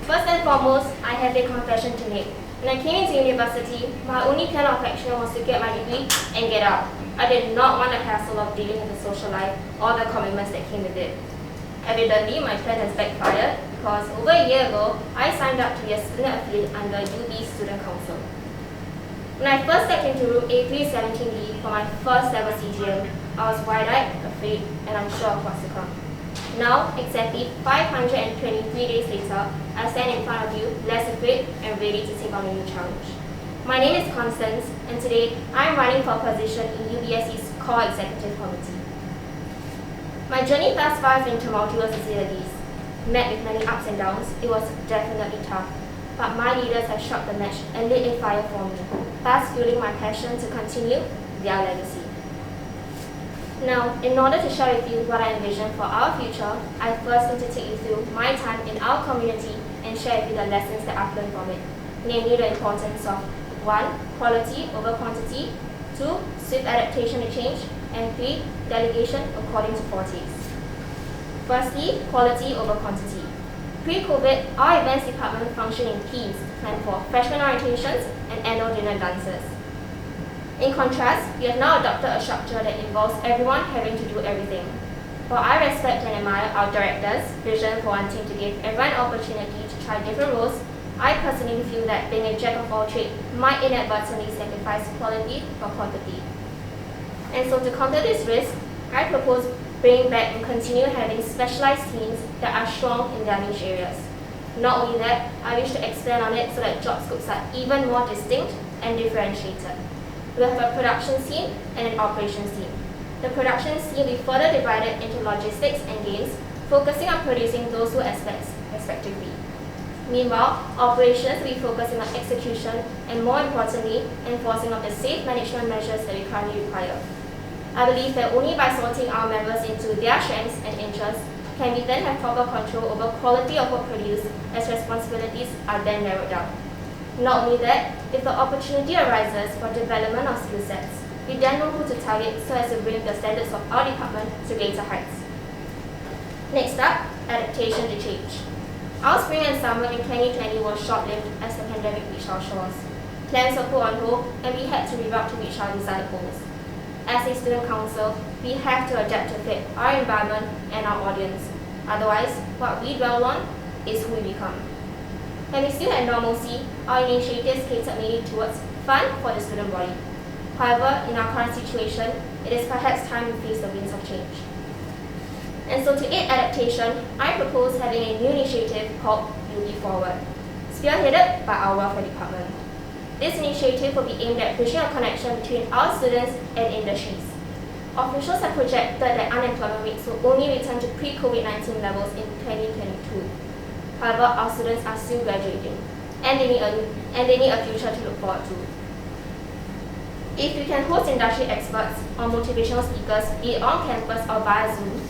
First and foremost, I have a confession to make. When I came into university, my only plan of action was to get my degree and get out. I did not want the hassle of dealing with the social life or the commitments that came with it. Evidently, my plan has backfired because over a year ago, I signed up to be a student affiliate under UB Student Council. When I first stepped into room A317D for my first ever CGM, I was wide-eyed, afraid, and unsure of what's to come. Now, exactly 523 days later, I stand in front of you, less afraid and ready to take on a new challenge. My name is Constance, and today I am running for a position in UBSC's Core Executive Committee. My journey thus far has been tumultuous to say the least. Met with many ups and downs, it was definitely tough. But my leaders have struck the match and lit a fire for me, thus fueling my passion to continue their legacy. Now, in order to share with you what I envision for our future, I first need to take you through my time in our community and share with you the lessons that I've learned from it, namely the importance of 1. Quality over quantity, 2. Swift adaptation to change, and 3. Delegation according to fortes. Firstly, quality over quantity. Pre-COVID, our events department functioned in teams planned for freshman orientations and annual dinner dances. In contrast, we have now adopted a structure that involves everyone having to do everything. While I respect and admire our director's vision for wanting to give everyone an opportunity to try different roles, I personally feel that being a jack of all trades might inadvertently sacrifice quality for quantity. And so to counter this risk, I propose bringing back and continue having specialized teams that are strong in their niche areas. Not only that, I wish to expand on it so that job scopes are even more distinct and differentiated. We'll have a production team and an operations team. The production team will be further divided into logistics and games, focusing on producing those two aspects, respectively. Meanwhile, operations will be focusing on execution and, more importantly, enforcing of the safe management measures that we currently require. I believe that only by sorting our members into their strengths and interests can we then have proper control over quality of work produced as responsibilities are then narrowed down. Not only that, if the opportunity arises for development of skill sets, we then know who to target so as to bring the standards of our department to greater heights. Next up, adaptation to change. Our spring and summer in 2020 was short-lived as the pandemic reached our shores. Plans were put on hold and we had to reroute to reach our desired goals. As a student council, we have to adapt to fit our environment and our audience. Otherwise, what we dwell on is who we become. When we still had normalcy, our initiatives catered mainly towards fun for the student body. However, in our current situation, it is perhaps time to face the winds of change. And so to aid adaptation, I propose having a new initiative called UB Forward, spearheaded by our welfare department. This initiative will be aimed at pushing a connection between our students and industries. Officials have projected that unemployment rates will only return to pre-COVID-19 levels in 2022. However, our students are still graduating, and they need a future to look forward to. If we can host industry experts or motivational speakers, be it on campus or via Zoom,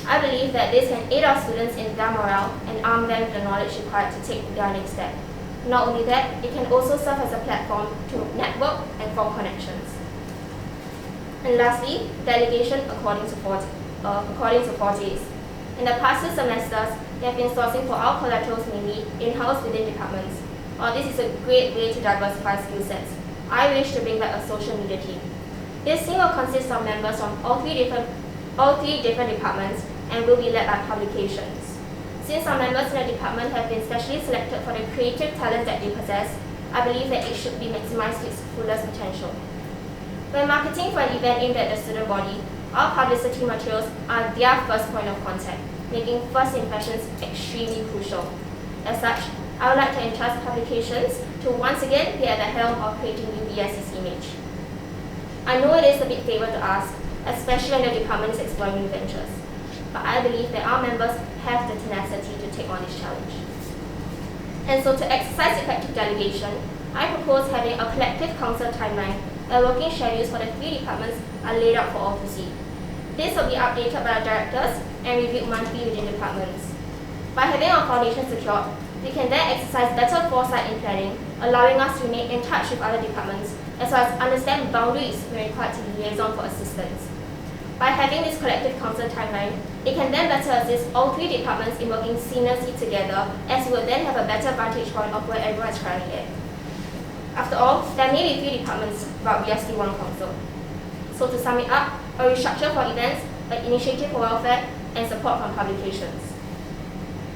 I believe that this can aid our students in their morale and arm them with the knowledge required to take their next step. Not only that, it can also serve as a platform to network and form connections. And lastly, delegation according to fortes. In the past 2 semesters, we have been sourcing for our collaterals mainly in-house within departments. While this is a great way to diversify skill sets, I wish to bring back a social media team. This team will consist of members from all three different departments and will be led by publications. Since our members in the department have been specially selected for the creative talent that they possess, I believe that it should be maximized to its fullest potential. When marketing for an event aimed at the student body, our publicity materials are their first point of contact, making first impressions extremely crucial. As such, I would like to entrust publications to once again be at the helm of creating UBSC's image. I know it is a big favor to ask, especially when the department is exploring new ventures, but I believe that our members have the tenacity to take on this challenge. And so to exercise effective delegation, I propose having a collective council timeline where working schedules for the 3 departments are laid out for all to see. This will be updated by our directors and reviewed monthly within departments. By having our foundation secured, we can then exercise better foresight in planning, allowing us to remain in touch with other departments, as well as understand boundaries when required to liaison for assistance. By having this collective council timeline, It can then better assist all three departments in working seamlessly together, as we will then have a better vantage point of where everyone is currently at. After all, there may be three departments, but we are still one council. So to sum it up, a restructure for events, an initiative for welfare, and support from publications.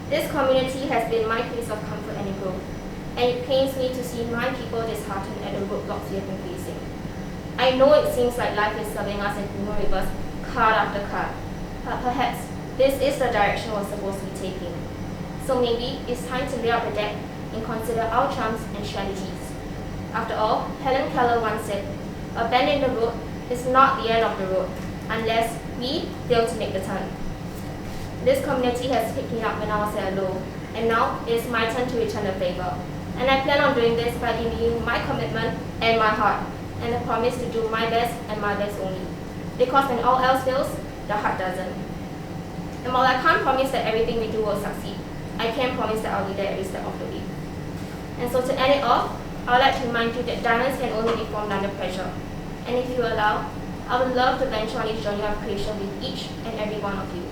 This community has been my place of comfort and growth, and it pains me to see my people disheartened at the roadblocks we have been facing. I know it seems like life is serving us in no reverse, card after card, but perhaps this is the direction we're supposed to be taking. So maybe it's time to lay out the deck and consider our charms and strategies. After all, Helen Keller once said, "A bend in the road is not the end of the road, unless we fail to make the turn." This community has picked me up when I was at a low, and now it's my turn to return the favor. And I plan on doing this by giving you my commitment and my heart, and a promise to do my best and my best only. Because when all else fails, the heart doesn't. And while I can't promise that everything we do will succeed, I can promise that I'll be there every step of the way. And so to end it off, I would like to remind you that diamonds can only be formed under pressure. And if you allow, I would love to venture on this journey of creation with each and every one of you.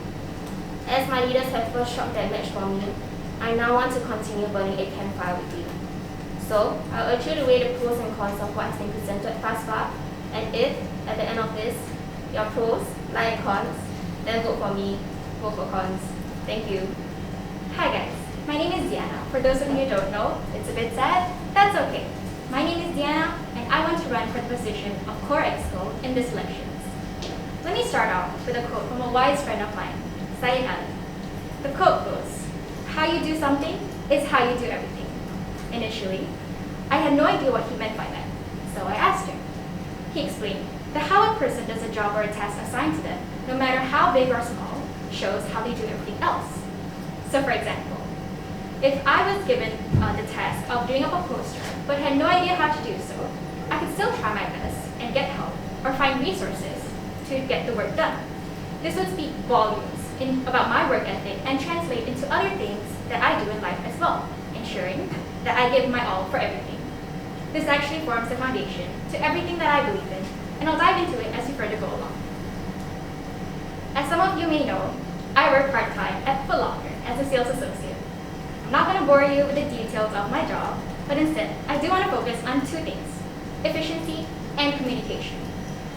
As my leaders have first struck that match for me, I now want to continue burning a campfire with you. So, I urge you to weigh the pros and cons of what has been presented thus far, and if, at the end of this, your pros lie in cons, then vote for me, vote for cons. Thank you. Hi guys, my name is Diyana. For those of you who don't know, it's a bit sad, that's okay. My name is Diyana, and I want to run for the position of Core Exco in this elections. Let me start off with a quote from a wise friend of mine, Halim. The quote goes, "How you do something is how you do everything." Initially, I had no idea what he meant by that, so I asked him. He explained that how a person does a job or a task assigned to them, no matter how big or small, shows how they do everything else. So for example, if I was given the task of doing up a poster, but had no idea how to do so, I could still try my best and get help or find resources to get the work done. This would speak volumes about my work ethic and translate into other things that I do in life as well, ensuring that I give my all for everything. This actually forms the foundation to everything that I believe in, and I'll dive into it as we further go along. As some of you may know, I work part-time at Foot Locker as a sales associate. I'm not going to bore you with the details of my job, but instead, I do want to focus on two things: efficiency and communication.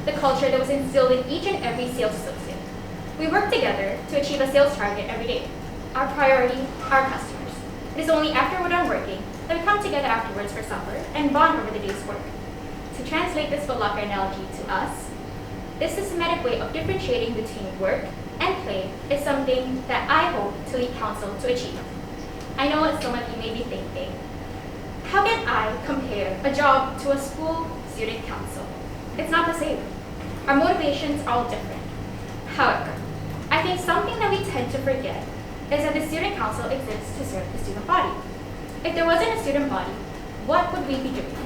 The culture that was instilled in each and every sales associate. We work together to achieve a sales target every day. Our priority, our customers. It is only after we're done working that we come together afterwards for supper and bond over the day's work. To translate this Foot Locker analogy to us, this systematic way of differentiating between work and play is something that I hope to lead council to achieve. I know what some of you may be thinking. How can I compare a job to a school student council? It's not the same. Our motivations are all different. However, I think something that we tend to forget is that the student council exists to serve the student body. If there wasn't a student body, what would we be doing?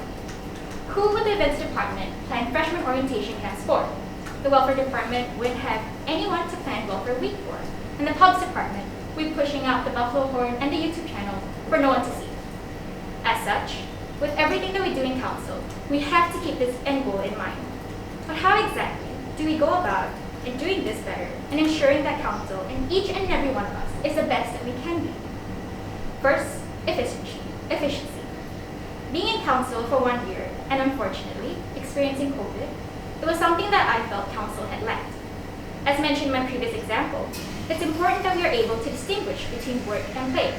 Who would the events department plan freshman orientation camps for? The welfare department wouldn't have anyone to plan welfare week for. And the pubs department would be pushing out the Buffalo Horn and the YouTube channel for no one to see. As such, with everything that we do in council, we have to keep this end goal in mind. But how exactly do we go about in doing this better and ensuring that council and each and every one of us is the best that we can be? First, efficiency. Being in council for 1 year and unfortunately experiencing COVID, it was something that I felt council had lacked. As mentioned in my previous example, it's important that we are able to distinguish between work and play.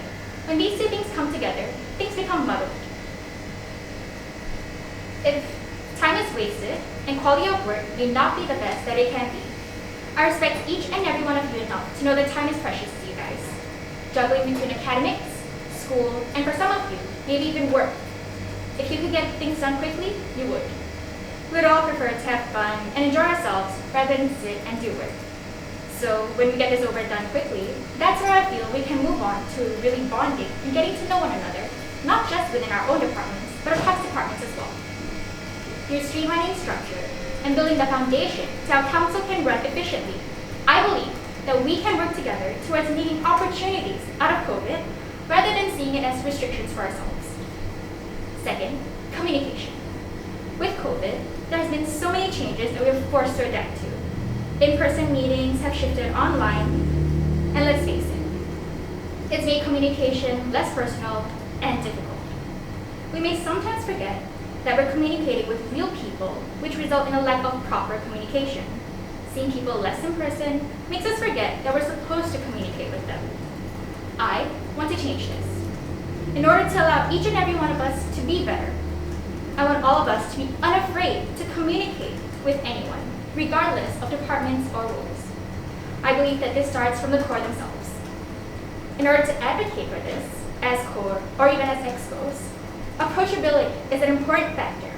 When these two things come together, things become muddled. If time is wasted and quality of work may not be the best that it can be, I respect each and every one of you enough to know that time is precious to you guys. Juggling between academics, school, and for some of you, maybe even work. If you could get things done quickly, you would. We'd all prefer to have fun and enjoy ourselves rather than sit and do work. So when we get this over and done quickly, that's where I feel we can move on to really bonding and getting to know one another, not just within our own departments, but across departments as well. Through streamlining structure and building the foundation to how council can run efficiently, I believe that we can work together towards meeting opportunities out of COVID rather than seeing it as restrictions for ourselves. Second, communication. With COVID, there has been so many changes that we are forced to adapt to. In-person meetings have shifted online, And let's face it, it's made communication less personal and difficult. We may sometimes forget that we're communicating with real people, which result in a lack of proper communication. Seeing people less in person makes us forget that we're supposed to communicate with them. I want to change this. In order to allow each and every one of us to be better, I want all of us to be unafraid to communicate with anyone, regardless of departments or roles. I believe that this starts from the core themselves. In order to advocate for this, as core or even as excos, approachability is an important factor.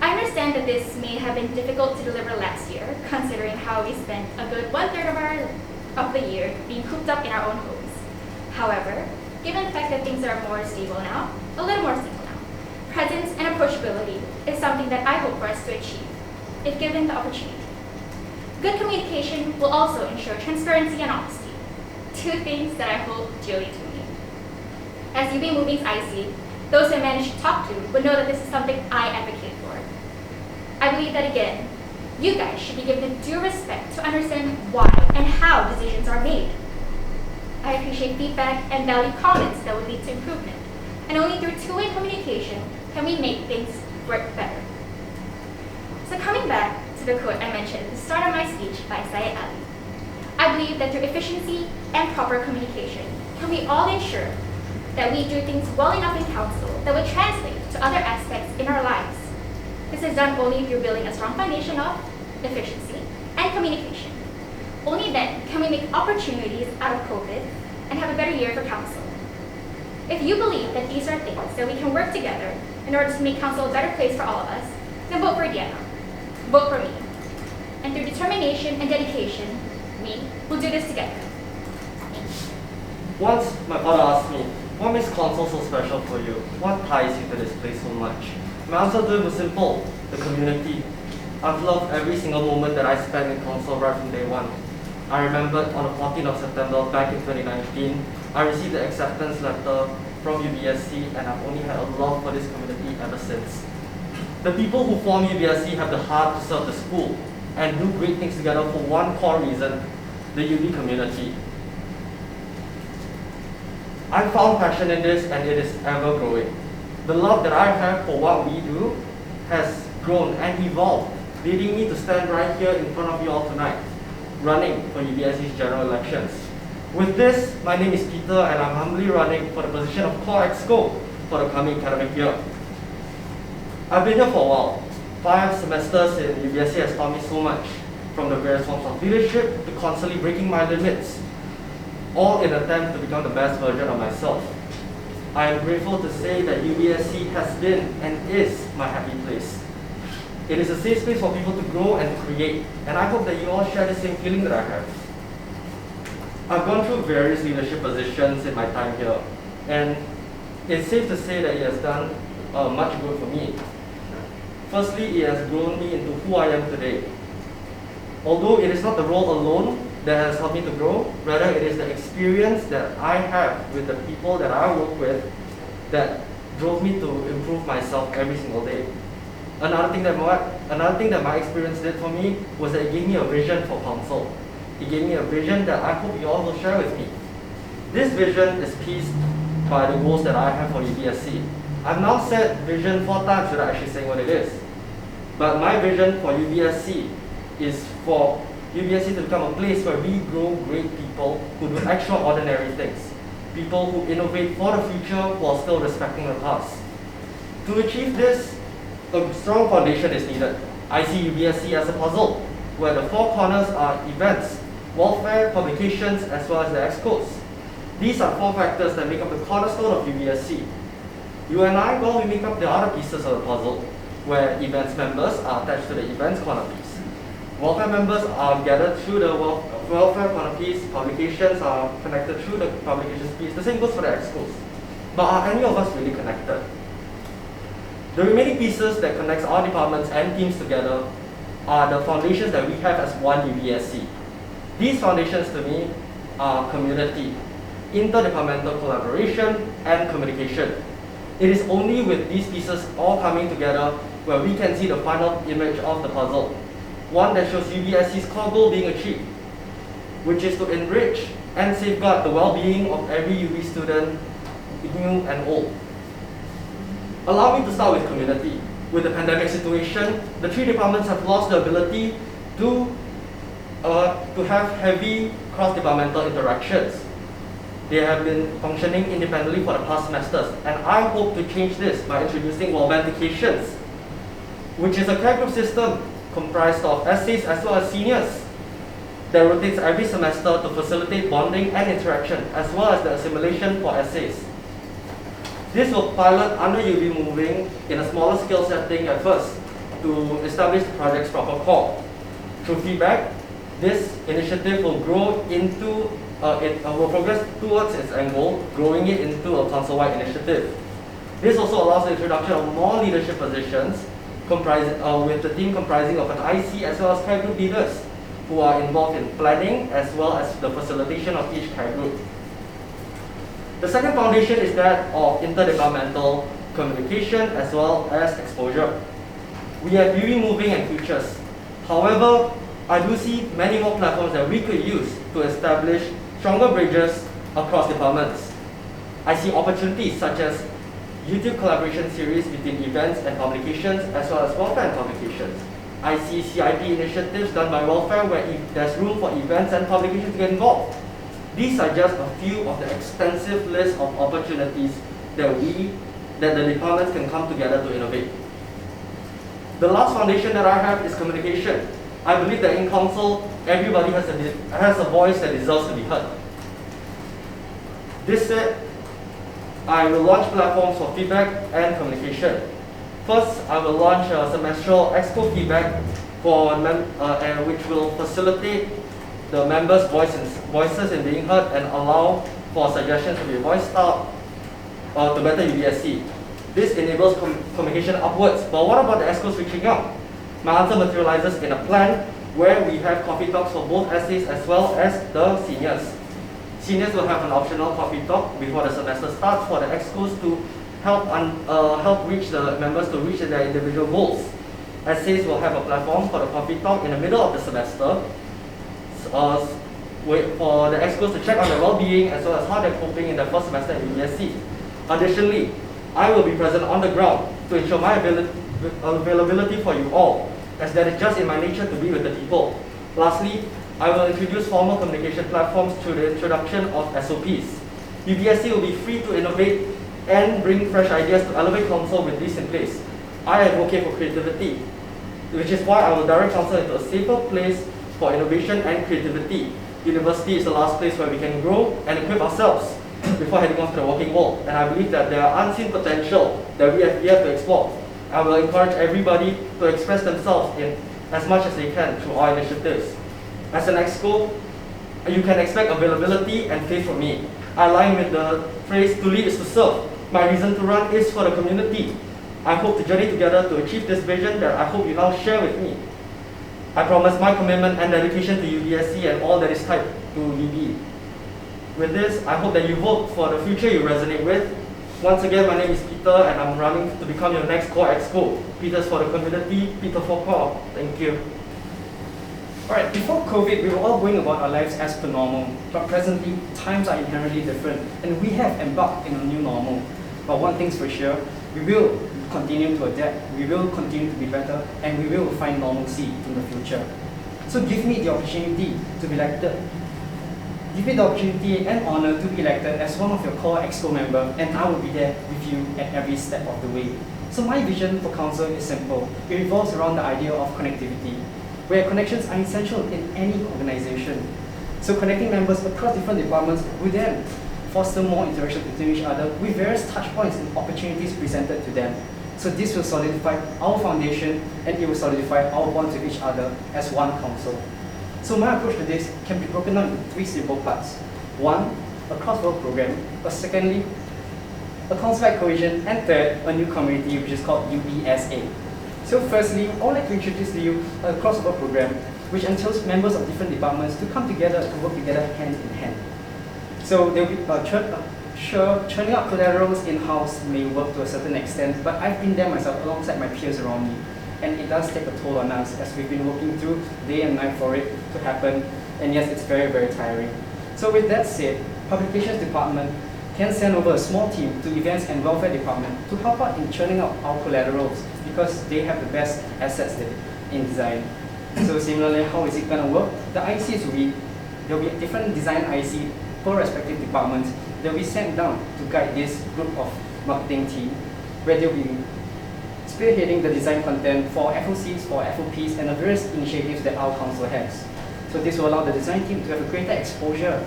I understand that this may have been difficult to deliver last year, considering how we spent a good 1/3 of the year being cooped up in our own homes. However, given the fact that things are more stable now, a little more stable now, presence and approachability is something that I hope for us to achieve, if given the opportunity. Good communication will also ensure transparency and honesty, two things that I hold dearly to me. As UB Moving's IC, those who I managed to talk to would know that this is something I advocate for. I believe that again, you guys should be given the due respect to understand why and how decisions are made. I appreciate feedback and value comments that would lead to improvement, and only through two-way communication can we make things work better. So coming back to the quote I mentioned at the start of my speech by Syed Ali, I believe that through efficiency and proper communication, can we all ensure that we do things well enough in council that would translate to other aspects in our lives. This is done only through building a strong foundation of efficiency and communication. Only then can we make opportunities out of COVID and have a better year for council. If you believe that these are things that we can work together in order to make council a better place for all of us, then vote for Diyana. Vote for me. And through determination and dedication, we will do this together. Once my father asked me, what makes council so special for you? What ties you to this place so much? My answer to him was simple, the community. I've loved every single moment that I spent in council right from day one. I remembered on the 14th of September back in 2019, I received the acceptance letter from UBSC and I've only had a love for this community ever since. The people who form UBSC have the heart to serve the school and do great things together for one core reason, the UB community. I found passion in this and it is ever growing. The love that I have for what we do has grown and evolved, leading me to stand right here in front of you all tonight, running for UBSC's general elections. With this, my name is Peter and I'm humbly running for the position of Core Exco for the coming academic year. I've been here for a while. 5 semesters in UBSC has taught me so much, from the various forms of leadership to constantly breaking my limits, all in an attempt to become the best version of myself. I am grateful to say that UBSC has been and is my happy place. It is a safe space for people to grow and to create, and I hope that you all share the same feeling that I have. I've gone through various leadership positions in my time here, and it's safe to say that it has done much good for me. Firstly, it has grown me into who I am today. Although it is not the role alone that has helped me to grow, rather it is the experience that I have with the people that I work with that drove me to improve myself every single day. Another thing that my experience did for me was that it gave me a vision for council. It gave me a vision that I hope you all will share with me. This vision is pieced by the goals that I have for UBSC. I've now said vision 4 times without actually saying what it is. But my vision for UBSC is for UBSC to become a place where we grow great people who do extraordinary things. People who innovate for the future while still respecting the past. To achieve this, a strong foundation is needed. I see UBSC as a puzzle, where the 4 corners are events, welfare, publications, as well as the excos. These are 4 factors that make up the cornerstone of UBSC. You and I, well, we make up the other pieces of the puzzle, where events members are attached to the events corner piece. Welfare members are gathered through the welfare corner piece, publications are connected through the publications piece. The same goes for the excos. But are any of us really connected? The remaining pieces that connects our departments and teams together are the foundations that we have as one UBSC. These foundations to me are community, interdepartmental collaboration, and communication. It is only with these pieces all coming together where we can see the final image of the puzzle. One that shows UBSC's core goal being achieved, which is to enrich and safeguard the well-being of every UB student, new and old. Allow me to start with community. With the pandemic situation, the 3 departments have lost the ability to have heavy cross-departmental interactions. They have been functioning independently for the past semesters, and I hope to change this by introducing Vacations, which is a care group system comprised of essays as well as seniors that rotates every semester to facilitate bonding and interaction, as well as the assimilation for essays. This will pilot under UB Moving in a smaller scale setting at first to establish the project's proper core. Through feedback, this initiative will grow into, will progress towards its end goal, growing it into a council-wide initiative. This also allows the introduction of more leadership positions, with the team comprising of an IC as well as care group leaders who are involved in planning as well as the facilitation of each care group. The second foundation is that of interdepartmental communication as well as exposure. We have UB Moving and Futures. However, I do see many more platforms that we could use to establish stronger bridges across departments. I see opportunities such as YouTube collaboration series between events and publications as well as welfare and publications. I see CIP initiatives done by welfare where there's room for events and publications to get involved. These are just a few of the extensive list of opportunities that the departments can come together to innovate. The last foundation that I have is communication. I believe that in council, everybody has a voice that deserves to be heard. This said, I will launch platforms for feedback and communication. First, I will launch a semestral exco feedback which will facilitate the members' voices in being heard and allow for suggestions to be voiced out to better UBSC. This enables communication upwards. But what about the excos reaching out? My answer materializes in a plan where we have coffee talks for both essays as well as the seniors. Seniors will have an optional coffee talk before the semester starts for the excos to help reach the members to reach their individual goals. Essays will have a platform for the coffee talk in the middle of the semester for the excos to check on their well-being as well as how they're coping in their first semester in UBSC. Additionally, I will be present on the ground to ensure my availability for you all, as that is just in my nature to be with the people. Lastly, I will introduce formal communication platforms through the introduction of SOPs. UBSC will be free to innovate and bring fresh ideas to elevate council with this in place. I advocate for creativity, which is why I will direct council into a safer place for innovation and creativity. University is the last place where we can grow and equip ourselves before heading off to the working world. And I believe that there are unseen potential that we have yet to explore. I will encourage everybody to express themselves in as much as they can through our initiatives. As an exco, you can expect availability and faith from me. I align with the phrase, to lead is to serve. My reason to run is for the community. I hope to journey together to achieve this vision that I hope you now share with me. I promise my commitment and dedication to UBSC and all that is tied to UB. With this, I hope that you vote for the future you resonate with. Once again, my name is Peter and I'm running to become your next Core Exco. Peter's for the community, Peter for Core. Thank you. Alright, before COVID, we were all going about our lives as per normal. But presently, times are inherently different and we have embarked in a new normal. But one thing's for sure, we will continue to adapt, we will continue to be better, and we will find normalcy in the future. So give me the opportunity to be elected. Give me the opportunity and honor to be elected as one of your Core Exco members, and I will be there with you at every step of the way. So my vision for council is simple. It revolves around the idea of connectivity, where connections are essential in any organization. So connecting members across different departments will then foster more interaction between each other with various touch points and opportunities presented to them. So this will solidify our foundation and it will solidify our bonds with each other as one council. So my approach to this can be broken down into 3 simple parts. 1, a cross-border program. Secondly, a council-wide cohesion. And third, a new community which is called UBSA. So firstly, I would like to introduce to you a crossover program which entails members of different departments to come together to work together hand in hand. So there will be churning out collaterals in-house may work to a certain extent, but I've been there myself alongside my peers around me. And it does take a toll on us as we've been working through day and night for it to happen. And yes, it's very, very tiring. So with that said, Publications Department can send over a small team to Events and Welfare Department to help out in churning out our collaterals because they have the best assets in design. So similarly, how is it going to work? The ICs there will be different design IC per respective departments that we sent down to guide this group of marketing team, where they'll be spearheading the design content for FOCs, for FOPs, and the various initiatives that our council has. So this will allow the design team to have a greater exposure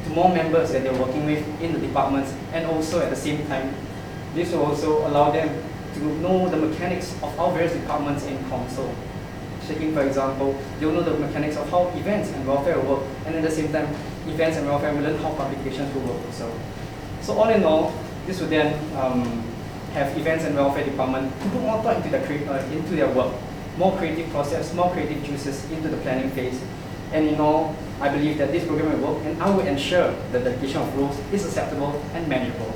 to more members that they're working with in the departments, and also at the same time, this will also allow them to know the mechanics of our various departments in council. Taking for example, they'll know the mechanics of how events and welfare will work, and at the same time, events and welfare will learn how publications will work also. So all in all, this will then have events and welfare department to put more thought into their work, more creative process, more creative juices into the planning phase. And in all, I believe that this program will work, and I will ensure that the delegation of roles is acceptable and manageable.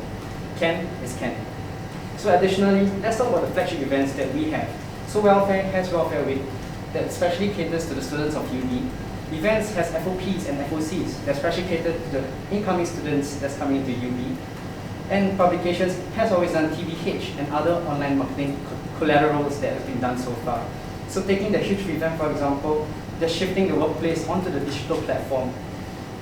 Can is can. So additionally, let's talk about the flagship events that we have. So Welfare has Welfare Week that especially caters to the students of UB. Events has FOPs and FOCs that especially cater to the incoming students that's coming into UB. And Publications has always done TBH and other online marketing collaterals that have been done so far. So taking the huge revamp, for example, they're shifting the workplace onto the digital platform,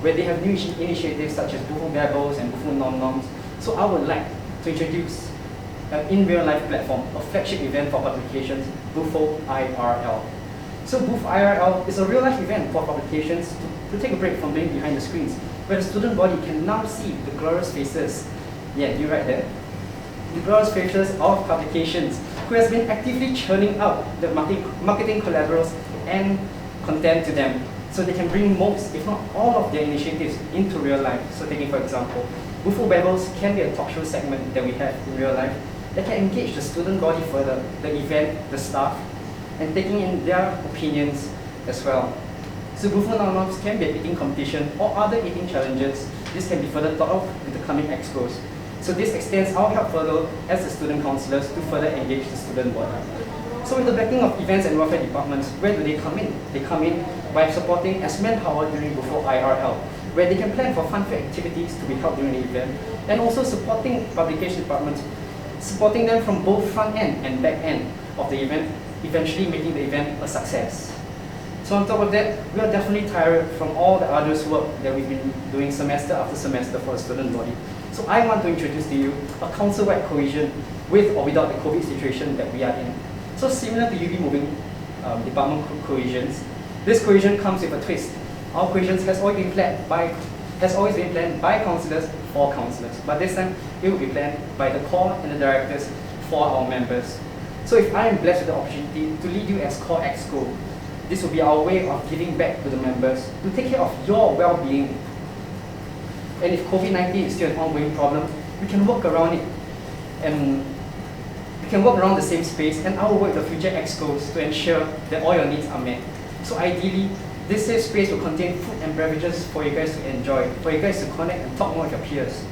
where they have new initiatives such as Bufo Babbles and Bufo Nom Noms. So I would like to introduce an in real life platform, a flagship event for Publications, Bufo IRL. So Bufo IRL is a real life event for Publications to take a break from being behind the screens, where the student body can now see the glorious faces. Yeah, you right there. The glorious faces of Publications, who has been actively churning out the marketing collaterals and content to them, so they can bring most, if not all, of their initiatives into real life. So taking for example, Bufo Babbles can be a talk show segment that we have in real life that can engage the student body further, the event, the staff, and taking in their opinions as well. So Bufo Nom Noms can be an eating competition or other eating challenges. This can be further thought of with the coming expos. So this extends our help further as the student councillors to further engage the student body. So with the backing of events and welfare departments, where do they come in? They come in by supporting as manpower during Bufo IRL, where they can plan for fun-filled activities to be held during the event, and also supporting publication departments, supporting them from both front end and back end of the event, eventually making the event a success. So on top of that, we are definitely tired from all the arduous work that we've been doing semester after semester for the student body. So I want to introduce to you a council-wide cohesion with or without the COVID situation that we are in. So similar to UB moving department cohesions, this cohesion comes with a twist. Our cohesions has always been planned by councillors for councillors, but this time it will be planned by the core and the directors for our members. So if I am blessed with the opportunity to lead you as Core Exco, this will be our way of giving back to the members to take care of your well-being. And if COVID-19 is still an ongoing problem, we can work around it, and we can work around the same space, and I will work with the future Excos to ensure that all your needs are met. So ideally, this safe space will contain food and beverages for you guys to enjoy, for you guys to connect and talk more with your peers.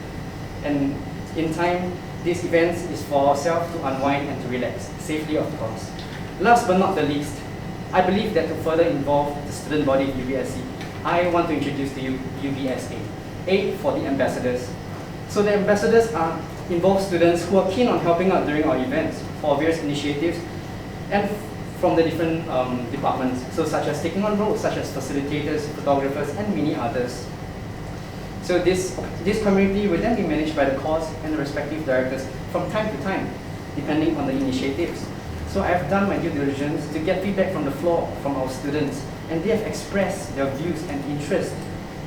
And in time, this event is for ourselves to unwind and to relax, safely of course. Last but not the least, I believe that to further involve the student body of UBSC, I want to introduce to you UBSA, A for the ambassadors. So the ambassadors are involved students who are keen on helping out during our events for various initiatives and from the different departments, so such as taking on roles such as facilitators, photographers, and many others. So this community will then be managed by the cores and the respective directors from time to time, depending on the initiatives. So I have done my due diligence to get feedback from the floor from our students, and they have expressed their views and interest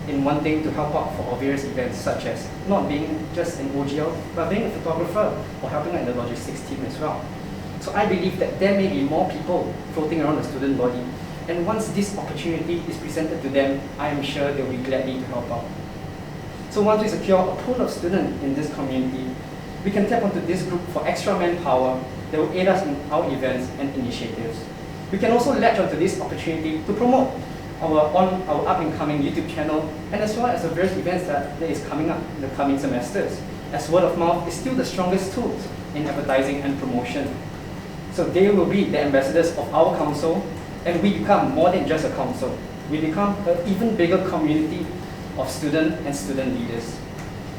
in wanting to help out for our various events, such as not being just an OGL, but being a photographer or helping out in the logistics team as well. So I believe that there may be more people floating around the student body, and once this opportunity is presented to them, I am sure they will be gladly to help out. So once we secure a pool of students in this community, we can tap onto this group for extra manpower that will aid us in our events and initiatives. We can also latch onto this opportunity to promote our up-and-coming YouTube channel, and as well as the various events that is coming up in the coming semesters, as word of mouth is still the strongest tool in advertising and promotion. So they will be the ambassadors of our council, and we become more than just a council. We become an even bigger community of student and student leaders.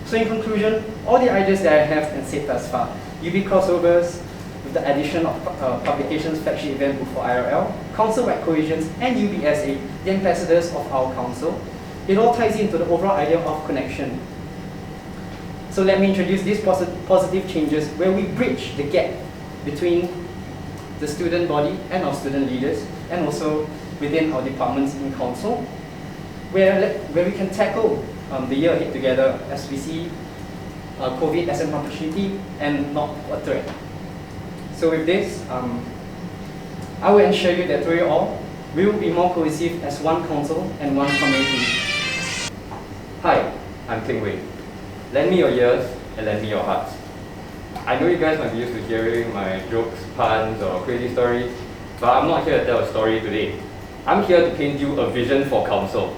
So in conclusion, all the ideas that I have and said thus far, UB crossovers, with the addition of publications flagship event book for IRL, council-wide cohesions, and UBSA, the ambassadors of our council, it all ties into the overall idea of connection. So let me introduce these positive changes where we bridge the gap between the student body and our student leaders, and also within our departments in council, where we can tackle the year ahead together as we see COVID as an opportunity and not a threat. So with this, I will ensure you that we all will be more cohesive as one council and one community. Hi, I'm Ting Wei. Lend me your ears and lend me your hearts. I know you guys might be used to hearing my jokes, puns, or crazy stories, but I'm not here to tell a story today. I'm here to paint you a vision for council.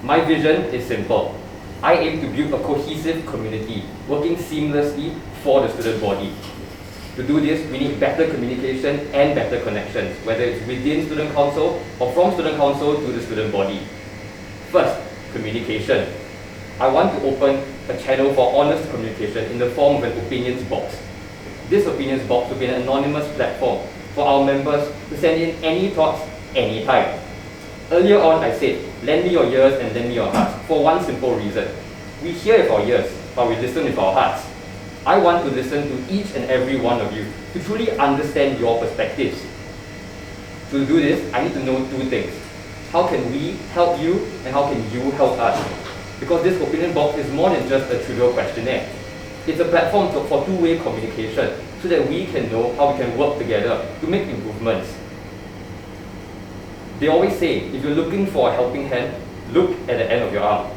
My vision is simple. I aim to build a cohesive community, working seamlessly for the student body. To do this, we need better communication and better connections, whether it's within student council or from student council to the student body. First, communication. I want to open a channel for honest communication in the form of an opinions box. This opinions box will be an anonymous platform for our members to send in any thoughts, anytime. Earlier on, I said, lend me your ears and lend me your hearts, for one simple reason. We hear with our ears, but we listen with our hearts. I want to listen to each and every one of you to truly understand your perspectives. To do this, I need to know two things. How can we help you and how can you help us? Because this opinion box is more than just a trivial questionnaire. It's a platform for two-way communication so that we can know how we can work together to make improvements. They always say, if you're looking for a helping hand, look at the end of your arm.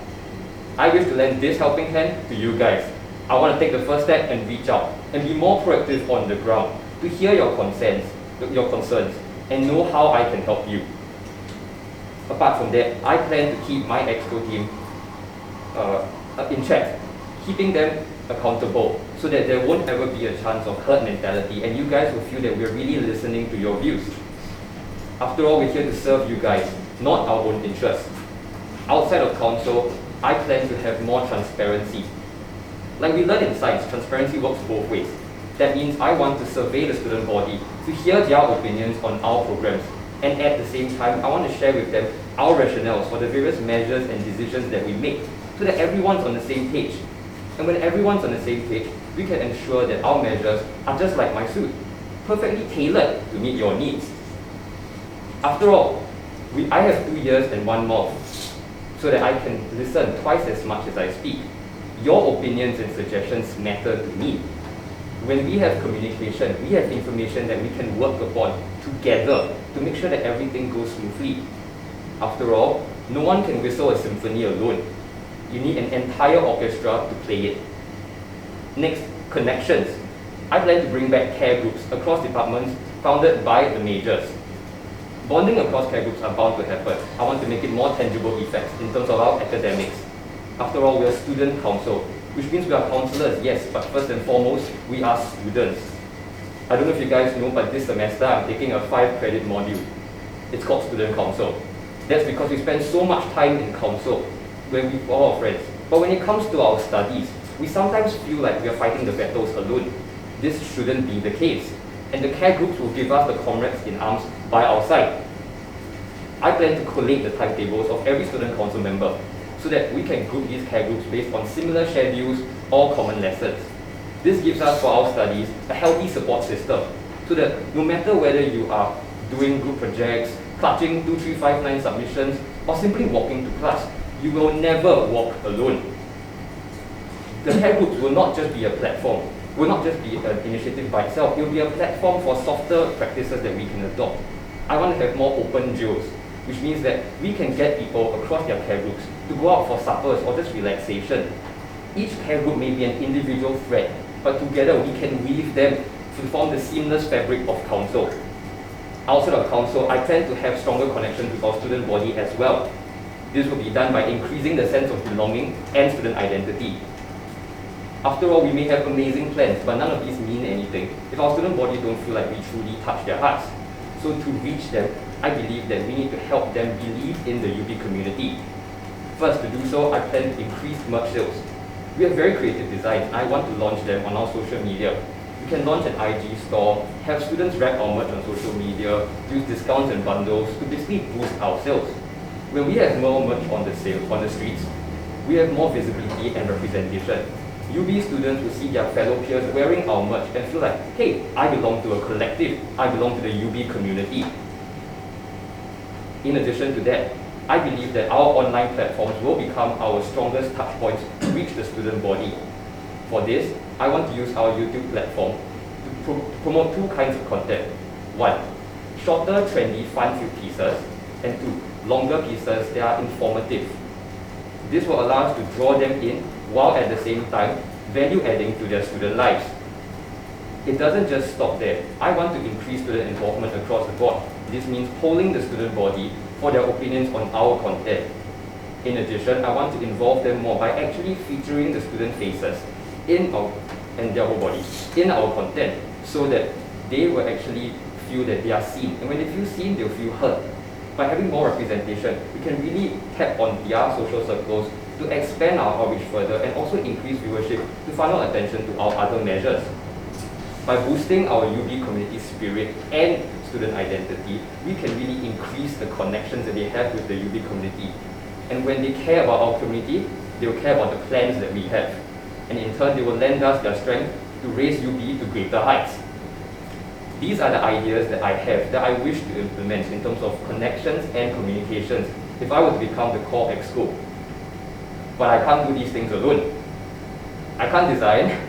I wish to lend this helping hand to you guys. I want to take the first step and reach out and be more proactive on the ground to hear your concerns, and know how I can help you. Apart from that, I plan to keep my Exco team in check, keeping them accountable so that there won't ever be a chance of herd mentality and you guys will feel that we're really listening to your views. After all, we're here to serve you guys, not our own interests. Outside of council, I plan to have more transparency. Like we learn in science, transparency works both ways. That means I want to survey the student body to hear their opinions on our programs, and at the same time, I want to share with them our rationales for the various measures and decisions that we make so that everyone's on the same page. And when everyone's on the same page, we can ensure that our measures are just like my suit, perfectly tailored to meet your needs. After all, I have 2 ears and 1 mouth, so that I can listen twice as much as I speak. Your opinions and suggestions matter to me. When we have communication, we have information that we can work upon together to make sure that everything goes smoothly. After all, no one can whistle a symphony alone. You need an entire orchestra to play it. Next, connections. I plan to bring back care groups across departments founded by the majors. Bonding across care groups are bound to happen. I want to make it more tangible effects in terms of our academics. After all, we are student council, which means we are counselors, yes, but first and foremost, we are students. I don't know if you guys know, but this semester I'm taking a 5-credit module. It's called student council. That's because we spend so much time in council when we're all friends. But when it comes to our studies, we sometimes feel like we are fighting the battles alone. This shouldn't be the case. And the care groups will give us the comrades in arms by our side. I plan to collate the timetables of every student council member so that we can group these care groups based on similar schedules or common lessons. This gives us, for our studies, a healthy support system so that no matter whether you are doing group projects, clutching 2359 submissions, or simply walking to class, you will never walk alone. The care groups will not just be a platform, will not just be an initiative by itself, it will be a platform for softer practices that we can adopt. I want to have more open drills, which means that we can get people across their care groups to go out for suppers or just relaxation. Each care group may be an individual thread, but together we can weave them to form the seamless fabric of council. Outside of council, I plan to have stronger connections with our student body as well. This will be done by increasing the sense of belonging and student identity. After all, we may have amazing plans, but none of these mean anything if our student body don't feel like we truly touch their hearts. So to reach them, I believe that we need to help them believe in the UB community. First, to do so, I plan to increase merch sales. We have very creative designs. I want to launch them on our social media. We can launch an IG store, have students rep our merch on social media, use discounts and bundles to basically boost our sales. When we have more merch on the streets, we have more visibility and representation. UB students will see their fellow peers wearing our merch and feel like, hey, I belong to a collective, I belong to the UB community. In addition to that, I believe that our online platforms will become our strongest touch points to reach the student body. For this, I want to use our YouTube platform to promote two kinds of content. One, shorter, trendy, fun-filled pieces, and two, longer pieces that are informative. This will allow us to draw them in while at the same time value-adding to their student lives. It doesn't just stop there. I want to increase student involvement across the board. This means polling the student body for their opinions on our content. In addition, I want to involve them more by actually featuring the student faces and their whole body in our content so that they will actually feel that they are seen. And when they feel seen, they'll feel heard. By having more representation, we can really tap on their social circles to expand our outreach further and also increase viewership to funnel attention to our other measures. By boosting our UB community spirit and student identity, we can really increase the connections that they have with the UB community. And when they care about our community, they will care about the plans that we have. And in turn, they will lend us their strength to raise UB to greater heights. These are the ideas that I have that I wish to implement in terms of connections and communications if I were to become the Core Exco. But I can't do these things alone. I can't design,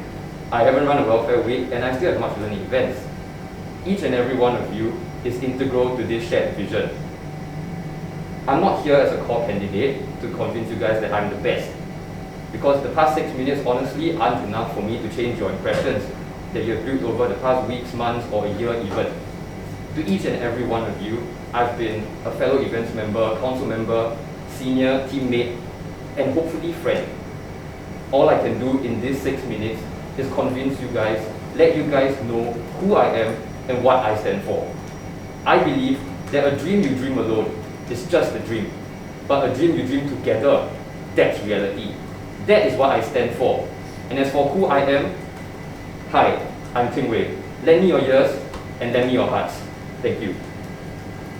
I haven't run a welfare week, and I still have much learning events. Each and every one of you is integral to this shared vision. I'm not here as a core candidate to convince you guys that I'm the best, because the past 6 minutes honestly aren't enough for me to change your impressions that you have built over the past weeks, months, or a year even. To each and every one of you, I've been a fellow events member, council member, senior, teammate, and hopefully friend. All I can do in these 6 minutes is convince you guys, let you guys know who I am and what I stand for. I believe that a dream you dream alone is just a dream, but a dream you dream together, that's reality. That is what I stand for. And as for who I am, hi, I'm Ting Wei. Lend me your ears and lend me your hearts. Thank you.